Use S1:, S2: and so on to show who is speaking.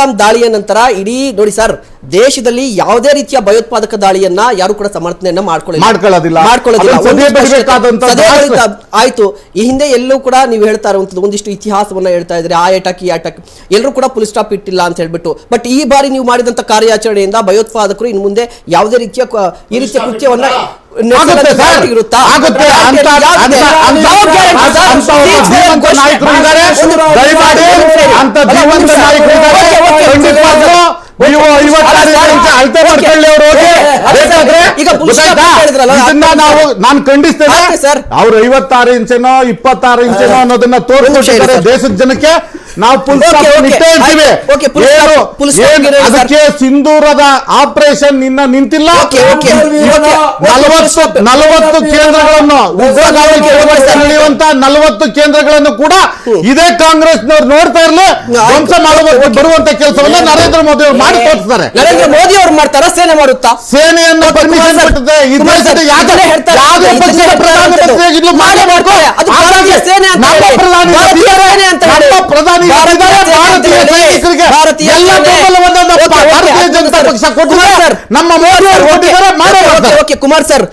S1: ಪಹಲ್ಗಾಮ್ ದಾಳಿಯ ನಂತರ ಇಡೀ ನೋಡಿ ಸರ್, ದೇಶದಲ್ಲಿ ಯಾವುದೇ ರೀತಿಯ ಭಯೋತ್ಪಾದಕ ದಾಳಿಯನ್ನ ಯಾರು ಕೂಡ ಸಮರ್ಥನೆಯನ್ನ ಮಾಡ್ಕೊಳ್ಳೋದಿಲ್ಲ. ಆಯ್ತು, ಈ ಹಿಂದೆ ಎಲ್ಲೂ ಕೂಡ ನೀವು ಹೇಳ್ತಾ ಇರುವಂತದ್ದು ಒಂದಿಷ್ಟು ಇತಿಹಾಸವನ್ನ ಹೇಳ್ತಾ ಇದ್ರೆ, ಆ ಅಟ್ಯಾಕ್ ಈ ಅಟ್ಯಾಕ್ ಎಲ್ಲರೂ ಕೂಡ ಫುಲ್ ಸ್ಟಾಪ್ ಇಟ್ಟಿಲ್ಲ ಅಂತ ಹೇಳ್ಬಿಟ್ಟು. ಬಟ್ ಈ ಬಾರಿ ನೀವು ಮಾಡಿದಂತ ಕಾರ್ಯಾಚರಣೆಯಿಂದ ಭಯೋತ್ಪಾದಕರು ಇನ್ನು ಮುಂದೆ ಯಾವುದೇ ರೀತಿಯ ಈ ರೀತಿಯ ಕೃತ್ಯವನ್ನ
S2: ನಾನು ಖಂಡಿಸ್ತೇನೆ. ಅವ್ರು 56 ಇಂಚೇನೋ 26 ಇಂಚೇನೋ ಅನ್ನೋದನ್ನ ತೋರಿಸ್ಕೊಟ್ಟಿದ್ದಾರೆ ದೇಶದ ಜನಕ್ಕೆ. ನಾವು ಅದಕ್ಕೆ ಸಿಂಧೂರದ ಆಪರೇಷನ್ ಇನ್ನ ನಿಂತಿಲ್ಲ. 40 ಕೇಂದ್ರಗಳನ್ನು ನಡೆಯುವಂತ 40 ಕೇಂದ್ರಗಳನ್ನು ಕೂಡ ಇದೇ ಕಾಂಗ್ರೆಸ್ನವ್ರು ನೋಡ್ತಾ ಇರಲಿ, ಧ್ವಂಸ ಬರುವಂತ ಕೆಲಸವನ್ನ ನರೇಂದ್ರ ಮೋದಿ ಅವರು ಮಾಡಿ ತೋರಿಸ್ತಾರೆ.
S1: ನರೇಂದ್ರ ಮೋದಿ ಅವರು ಮಾಡ್ತಾರ, ಸೇನೆ ಮಾಡುತ್ತಾ?
S2: ಸೇನೆಯನ್ನು ಪರ್ಮಿಷನ್ ಕೊಟ್ಟಿದೆ ಈ ದೇಶದ ಯಾವುದೇ ಪಕ್ಷದ ಪ್ರಧಾನಮಂತ್ರಿಯಾಗಿರ್ಲಿ ಮಾಡಬೇಕು. ಪ್ರಧಾನಿ ಭಾರತೀಯ ಸೈನಿಕರಿಗೆ ಎಲ್ಲ ಬೆಂಬಲವನ್ನು ಭಾರತೀಯ ಜನತಾ ಪಕ್ಷ ಕೊಟ್ಟಿದ್ದಾರೆ. ನಮ್ಮ ಮೋದಿ ಅವರು ಕೊಟ್ಟಿದ್ದಾರೆ.
S1: ಕುಮಾರ್ ಸರ್,